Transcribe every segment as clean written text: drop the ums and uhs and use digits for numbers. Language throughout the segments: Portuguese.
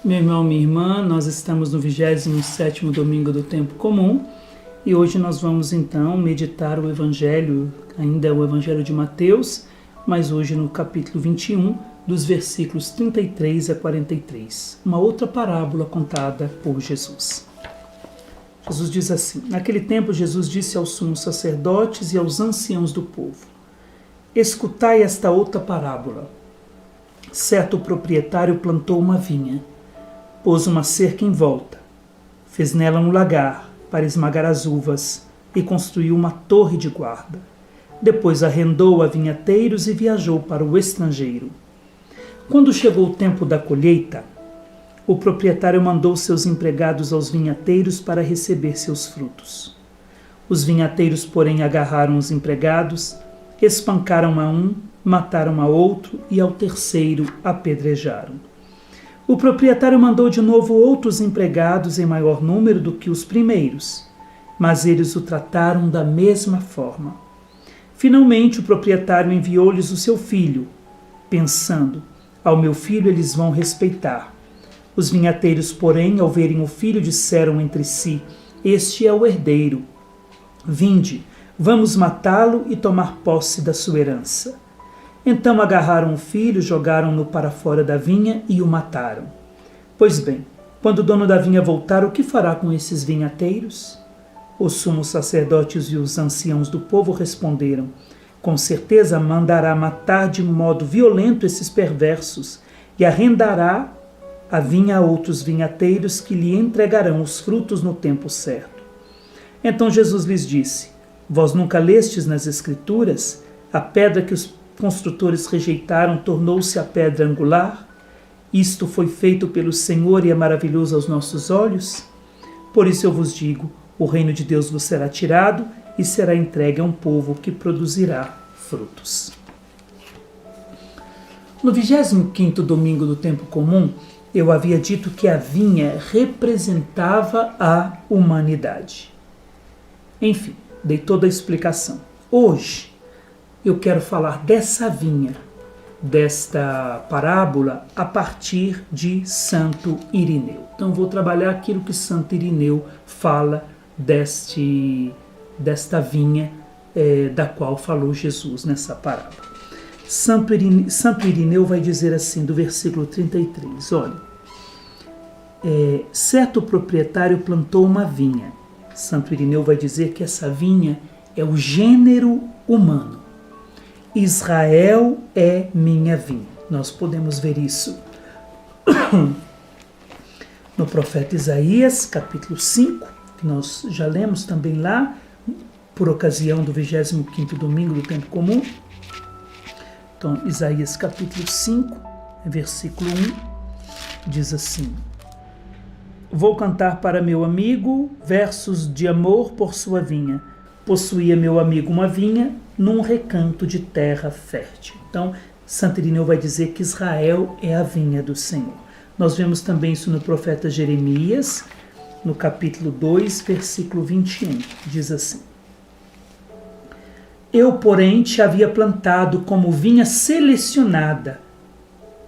Meu irmão, minha irmã, nós estamos no 27º domingo do tempo comum e hoje nós vamos então meditar o Evangelho, ainda é o Evangelho de Mateus, mas hoje no capítulo 21, dos versículos 33 a 43, uma outra parábola contada por Jesus. Jesus diz assim: naquele tempo Jesus disse aos sumos sacerdotes e aos anciãos do povo: escutai esta outra parábola. Certo proprietário plantou uma vinha, pôs uma cerca em volta, fez nela um lagar para esmagar as uvas e construiu uma torre de guarda. Depois arrendou a vinhateiros e viajou para o estrangeiro. Quando chegou o tempo da colheita, o proprietário mandou seus empregados aos vinhateiros para receber seus frutos. Os vinhateiros, porém, agarraram os empregados, espancaram a um, mataram a outro e ao terceiro apedrejaram. O proprietário mandou de novo outros empregados em maior número do que os primeiros, mas eles o trataram da mesma forma. Finalmente, o proprietário enviou-lhes o seu filho, pensando: ao meu filho eles vão respeitar. Os vinhateiros, porém, ao verem o filho, disseram entre si: este é o herdeiro. Vinde, vamos matá-lo e tomar posse da sua herança. Então agarraram o filho, jogaram-no para fora da vinha e o mataram. Pois bem, quando o dono da vinha voltar, o que fará com esses vinhateiros? Os sumos sacerdotes e os anciãos do povo responderam: com certeza mandará matar de modo violento esses perversos e arrendará a vinha a outros vinhateiros que lhe entregarão os frutos no tempo certo. Então Jesus lhes disse: vós nunca lestes nas Escrituras? A pedra que os construtores rejeitaram tornou-se a pedra angular? Isto foi feito pelo Senhor e é maravilhoso aos nossos olhos? Por isso eu vos digo: o reino de Deus vos será tirado e será entregue a um povo que produzirá frutos. No 25º domingo do tempo comum, eu havia dito que a vinha representava a humanidade. Enfim, dei toda a explicação. Hoje, eu quero falar dessa vinha, desta parábola, a partir de Santo Irineu. Então, vou trabalhar aquilo que Santo Irineu fala desta vinha da qual falou Jesus nessa parábola. Santo Irineu vai dizer assim, do versículo 33, olha: certo proprietário plantou uma vinha. Santo Irineu vai dizer que essa vinha é o gênero humano. Israel é minha vinha. Nós podemos ver isso no profeta Isaías, capítulo 5, que nós já lemos também lá, por ocasião do 25º domingo do tempo comum. Então, Isaías capítulo 5, versículo 1, diz assim: vou cantar para meu amigo versos de amor por sua vinha. Possuía meu amigo uma vinha num recanto de terra fértil. Então, Santo Irineu vai dizer que Israel é a vinha do Senhor. Nós vemos também isso no profeta Jeremias, no capítulo 2, versículo 21. Diz assim: eu, porém, te havia plantado como vinha selecionada,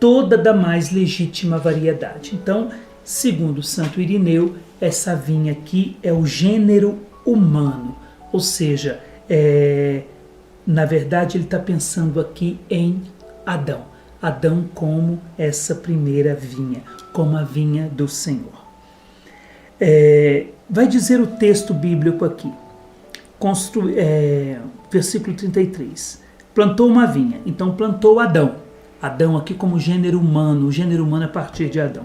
toda da mais legítima variedade. Então, segundo Santo Irineu, essa vinha aqui é o gênero humano, ou seja, na verdade ele está pensando aqui em Adão. Adão como essa primeira vinha, como a vinha do Senhor. Vai dizer o texto bíblico aqui, versículo 33, plantou uma vinha, então plantou Adão. Adão aqui como gênero humano, o gênero humano a partir de Adão.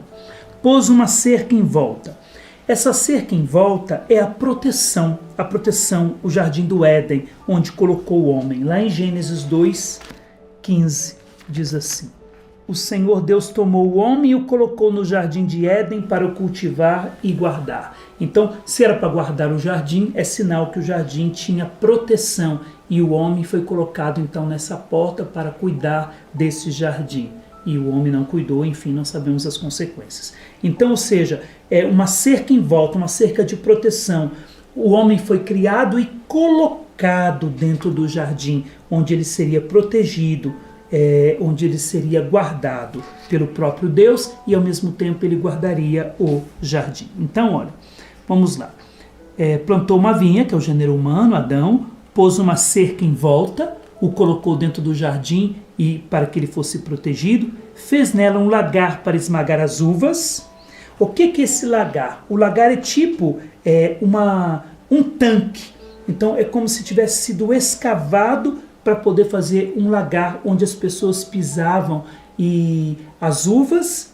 Pôs uma cerca em volta. Essa cerca em volta é a proteção, o jardim do Éden, onde colocou o homem. Lá em Gênesis 2:15, diz assim: o Senhor Deus tomou o homem e o colocou no jardim de Éden para o cultivar e guardar. Então, se era para guardar o jardim, é sinal que o jardim tinha proteção e o homem foi colocado então nessa porta para cuidar desse jardim. E o homem não cuidou, enfim, nós sabemos as consequências. Então, ou seja, é uma cerca em volta, uma cerca de proteção. O homem foi criado e colocado dentro do jardim, onde ele seria protegido onde ele seria guardado pelo próprio Deus e ao mesmo tempo ele guardaria o jardim. Então, olha, vamos lá. Plantou uma vinha, que é o gênero humano, Adão, pôs uma cerca em volta, o colocou dentro do jardim e para que ele fosse protegido, fez nela um lagar para esmagar as uvas. O que é esse lagar? O lagar é tipo um tanque. Então é como se tivesse sido escavado para poder fazer um lagar onde as pessoas pisavam e as uvas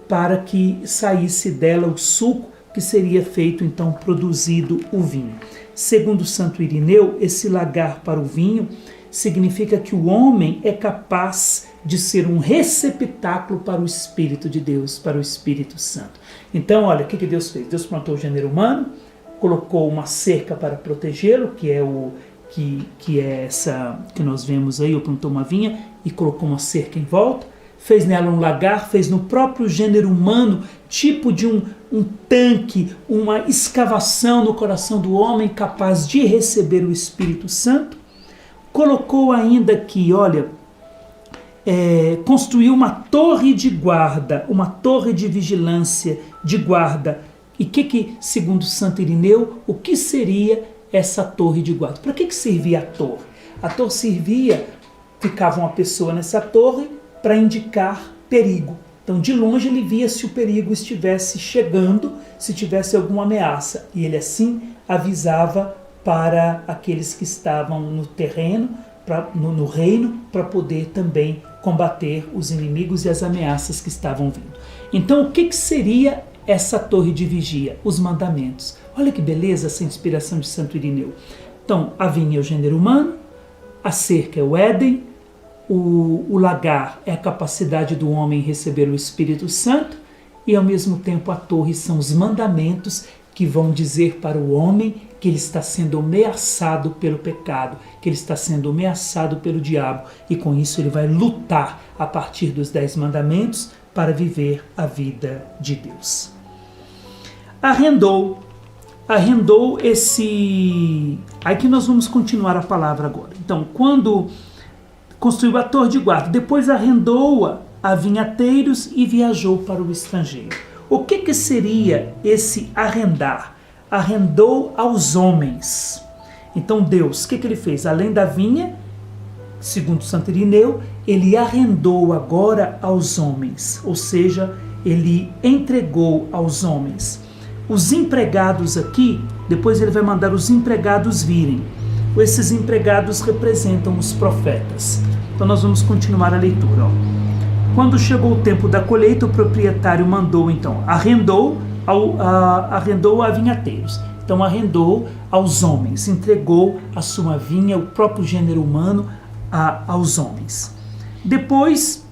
para que saísse dela o suco que seria feito, então, produzido o vinho. Segundo Santo Irineu, esse lagar para o vinho significa que o homem é capaz de ser um receptáculo para o Espírito de Deus, para o Espírito Santo. Então, olha, o que Deus fez? Deus plantou o gênero humano, colocou uma cerca para protegê-lo, que é essa que nós vemos aí, ou plantou uma vinha e colocou uma cerca em volta, fez nela um lagar, fez no próprio gênero humano tipo de um tanque, uma escavação no coração do homem capaz de receber o Espírito Santo. Colocou ainda aqui, olha, construiu uma torre de guarda, uma torre de vigilância, de guarda. E segundo Santo Irineu, o que seria essa torre de guarda? Para que servia a torre? A torre ficava uma pessoa nessa torre para indicar perigo. Então, de longe, ele via se o perigo estivesse chegando, se tivesse alguma ameaça. E ele, assim, avisava para aqueles que estavam no terreno, no reino, para poder também combater os inimigos e as ameaças que estavam vindo. Então, o que seria essa torre de vigia? Os mandamentos. Olha que beleza essa inspiração de Santo Irineu. Então, a vinha é o gênero humano, a cerca é o Éden, o lagar é a capacidade do homem receber o Espírito Santo e, ao mesmo tempo, a torre são os mandamentos que vão dizer para o homem que ele está sendo ameaçado pelo pecado, que ele está sendo ameaçado pelo diabo e, com isso, ele vai lutar a partir dos 10 mandamentos para viver a vida de Deus. Arrendou esse... Aí que nós vamos continuar a palavra agora. Então, quando construiu a torre de guarda, depois arrendou-a a vinhateiros e viajou para o estrangeiro. O que seria esse arrendar? Arrendou aos homens. Então Deus, o que ele fez? Além da vinha, segundo Santo Irineu, ele arrendou agora aos homens, ou seja, ele entregou aos homens. Os empregados aqui, depois ele vai mandar os empregados virem. Esses empregados representam os profetas. Então nós vamos continuar a leitura. Quando chegou o tempo da colheita, o proprietário mandou, então, arrendou a vinhateiros. Então arrendou aos homens, entregou a sua vinha, o próprio gênero humano, aos homens. Depois,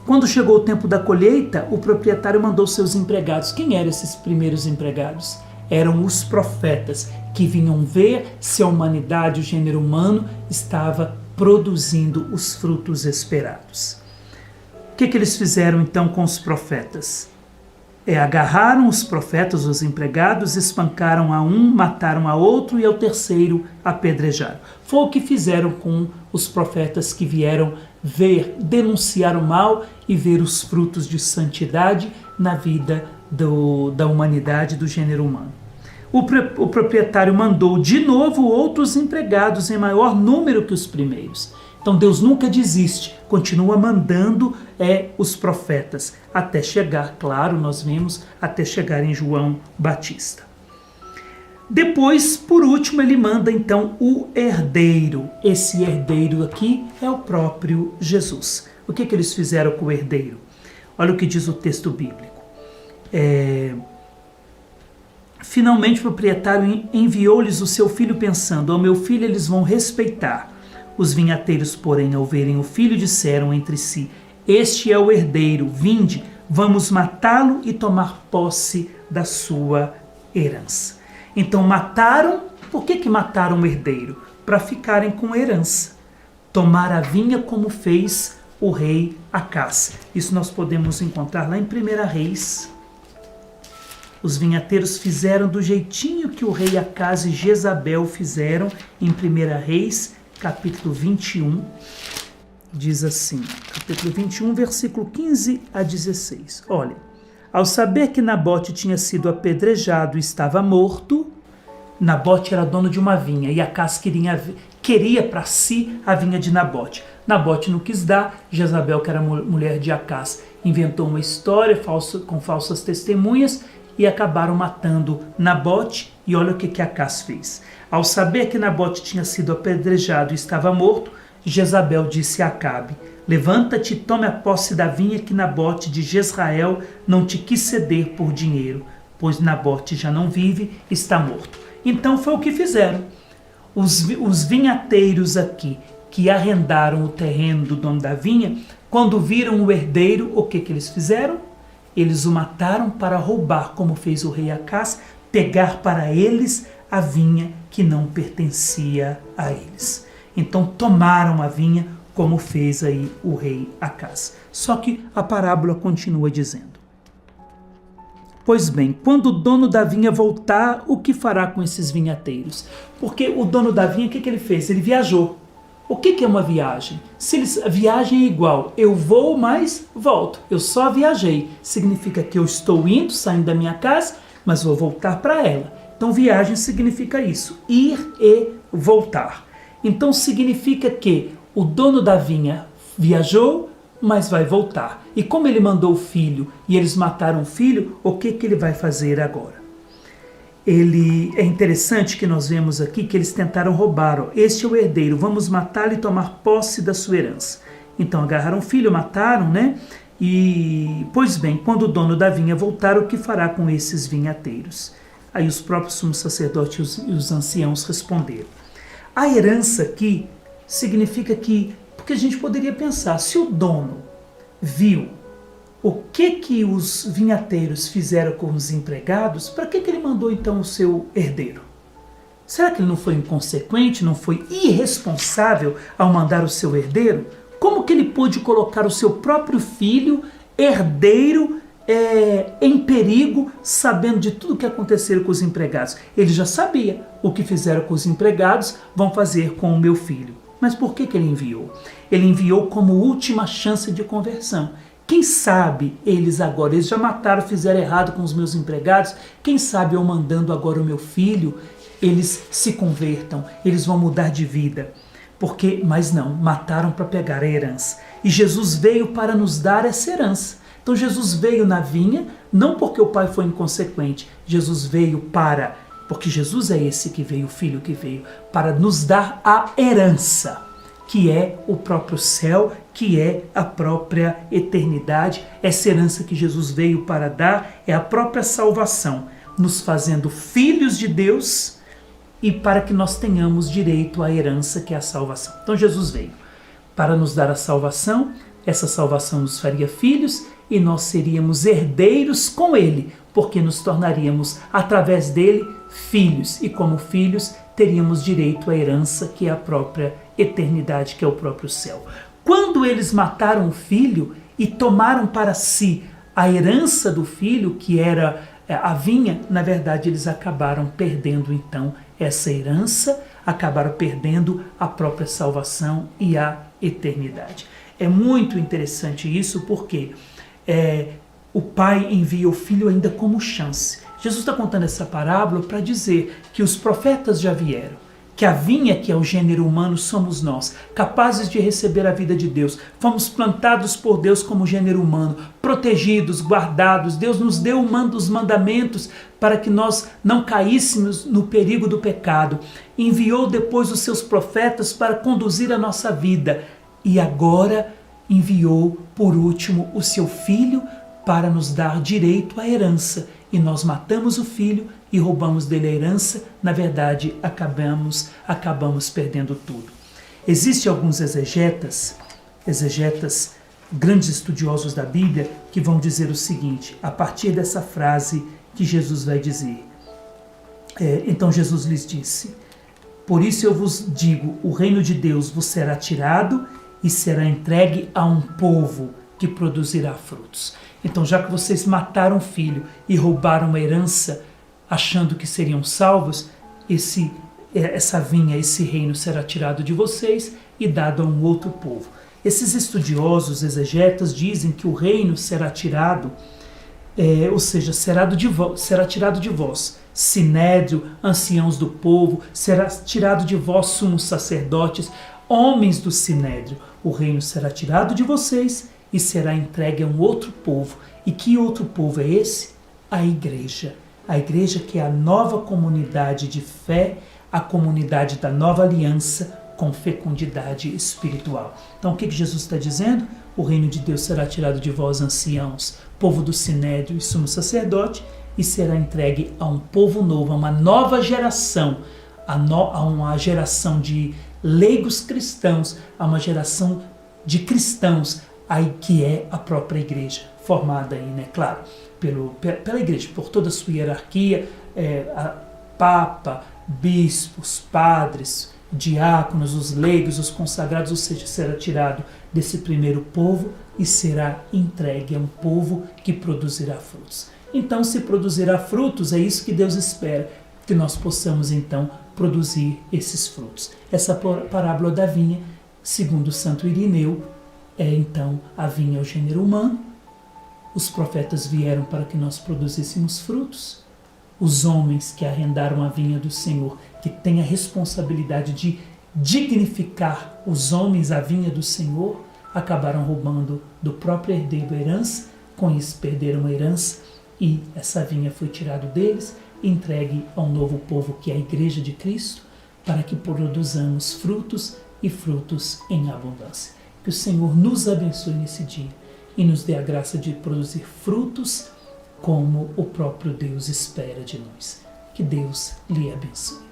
quando chegou o tempo da colheita, o proprietário mandou seus empregados. Quem eram esses primeiros empregados? Eram os profetas, que vinham ver se a humanidade, o gênero humano, estava produzindo os frutos esperados. O que eles fizeram então com os profetas? Agarraram os profetas, os empregados, espancaram a um, mataram a outro e ao terceiro apedrejaram. Foi o que fizeram com os profetas que vieram ver, denunciar o mal e ver os frutos de santidade na vida da humanidade, do gênero humano. O proprietário mandou de novo outros empregados em maior número que os primeiros. Então Deus nunca desiste, continua mandando os profetas, até chegar, claro, nós vemos, até chegar em João Batista. Depois, por último, ele manda então o herdeiro. Esse herdeiro aqui é o próprio Jesus. O que eles fizeram com o herdeiro? Olha o que diz o texto bíblico. Finalmente o proprietário enviou-lhes o seu filho pensando, ao meu filho eles vão respeitar. Os vinhateiros, porém, ao verem o filho, disseram entre si, este é o herdeiro, vinde, vamos matá-lo e tomar posse da sua herança. Então mataram, por que mataram o herdeiro? Para ficarem com a herança. Tomar a vinha como fez o rei Acás. Isso nós podemos encontrar lá em 1 Reis. Os vinhateiros fizeram do jeitinho que o rei Acás e Jezabel fizeram em 1 Reis, capítulo 21. diz assim, capítulo 21, versículo 15 a 16. Olha, ao saber que Nabote tinha sido apedrejado e estava morto, Nabote era dono de uma vinha e Acás queria para si a vinha de Nabote. Nabote não quis dar, Jezabel, que era mulher de Acás, inventou uma história com falsas testemunhas e acabaram matando Nabote. E olha o que Acás fez. Ao saber que Nabote tinha sido apedrejado e estava morto, Jezabel disse a Acabe: levanta-te e tome a posse da vinha que Nabote de Jezrael não te quis ceder por dinheiro, pois Nabote já não vive, está morto. Então foi o que fizeram. Os vinhateiros aqui, que arrendaram o terreno do dono da vinha, quando viram o herdeiro, o que eles fizeram? Eles o mataram para roubar, como fez o rei Acás, pegar para eles a vinha que não pertencia a eles. Então tomaram a vinha, como fez aí o rei Acás. Só que a parábola continua dizendo: pois bem, quando o dono da vinha voltar, o que fará com esses vinhateiros? Porque o dono da vinha, o que ele fez? Ele viajou. O que é uma viagem? A viagem é igual, eu vou, mas volto. Eu só viajei. Significa que eu estou indo, saindo da minha casa, mas vou voltar para ela. Então viagem significa isso, ir e voltar. Então significa que o dono da vinha viajou, mas vai voltar. E como ele mandou o filho e eles mataram o filho, o que ele vai fazer agora? É interessante que nós vemos aqui que eles tentaram roubar. Este é o herdeiro, vamos matá-lo e tomar posse da sua herança. Então agarraram o filho, mataram, né? E, pois bem, quando o dono da vinha voltar, o que fará com esses vinhateiros? Aí os próprios sumos sacerdotes e os anciãos responderam. A herança aqui significa que, porque a gente poderia pensar, se o dono viu o que os vinhateiros fizeram com os empregados, para que ele mandou então o seu herdeiro? Será que ele não foi inconsequente, não foi irresponsável ao mandar o seu herdeiro? Como que ele pôde colocar o seu próprio filho, herdeiro, em perigo, sabendo de tudo o que aconteceu com os empregados? Ele já sabia o que fizeram com os empregados, vão fazer com o meu filho. Mas por que ele enviou? Ele enviou como última chance de conversão. Quem sabe eles já mataram, fizeram errado com os meus empregados, quem sabe eu mandando agora o meu filho, eles se convertam, eles vão mudar de vida. Mas não, mataram para pegar a herança. E Jesus veio para nos dar essa herança. Então Jesus veio na vinha, não porque o pai foi inconsequente, Jesus veio porque Jesus é esse que veio, o filho que veio, para nos dar a herança, que é o próprio céu, que é a própria eternidade. Essa herança que Jesus veio para dar é a própria salvação, nos fazendo filhos de Deus e para que nós tenhamos direito à herança, que é a salvação. Então Jesus veio para nos dar a salvação, essa salvação nos faria filhos e nós seríamos herdeiros com Ele, porque nos tornaríamos, através dele, filhos. E como filhos, teríamos direito à herança, que é a própria eternidade, que é o próprio céu. Quando eles mataram o filho e tomaram para si a herança do filho, que era a vinha, na verdade eles acabaram perdendo então essa herança, acabaram perdendo a própria salvação e a eternidade. É muito interessante isso porque o pai envia o filho ainda como chance. Jesus está contando essa parábola para dizer que os profetas já vieram, que a vinha, que é o gênero humano, somos nós, capazes de receber a vida de Deus. Fomos plantados por Deus como gênero humano, protegidos, guardados. Deus nos deu os mandamentos para que nós não caíssemos no perigo do pecado. Enviou depois os seus profetas para conduzir a nossa vida. E agora enviou, por último, o seu filho para nos dar direito à herança. E nós matamos o filho e roubamos dele a herança. Na verdade, acabamos perdendo tudo. Existem alguns exegetas, grandes estudiosos da Bíblia, que vão dizer o seguinte, a partir dessa frase que Jesus vai dizer. Então Jesus lhes disse: por isso eu vos digo, o reino de Deus vos será tirado e será entregue a um povo que produzirá frutos. Então, já que vocês mataram o filho e roubaram a herança, achando que seriam salvos, essa vinha, esse reino será tirado de vocês e dado a um outro povo. Esses estudiosos, exegetas, dizem que o reino será tirado, ou seja, será tirado de vós, sinédrio, anciãos do povo, será tirado de vós, sumos sacerdotes, homens do sinédrio. O reino será tirado de vocês e será entregue a um outro povo. E que outro povo é esse? A igreja. A igreja, que é a nova comunidade de fé, a comunidade da nova aliança com fecundidade espiritual. Então o que Jesus está dizendo? O reino de Deus será tirado de vós, anciãos, povo do sinédrio e sumo sacerdote, e será entregue a um povo novo, a uma nova geração, a uma geração de leigos cristãos, a uma geração de cristãos, aí que é a própria igreja, formada aí, né, claro, pela igreja, por toda a sua hierarquia, papa, bispos, padres, diáconos, os leigos, os consagrados, ou seja, será tirado desse primeiro povo e será entregue a um povo que produzirá frutos. Então, se produzirá frutos, é isso que Deus espera, que nós possamos então produzir esses frutos. Essa parábola da vinha, segundo o Santo Irineu, é então a vinha é o gênero humano. Os profetas vieram para que nós produzíssemos frutos. Os homens que arrendaram a vinha do Senhor, que têm a responsabilidade de dignificar os homens à vinha do Senhor, acabaram roubando do próprio herdeiro a herança, com isso perderam a herança e essa vinha foi tirada deles, entregue ao novo povo que é a Igreja de Cristo, para que produzamos frutos e frutos em abundância. Que o Senhor nos abençoe nesse dia e nos dê a graça de produzir frutos como o próprio Deus espera de nós. Que Deus lhe abençoe.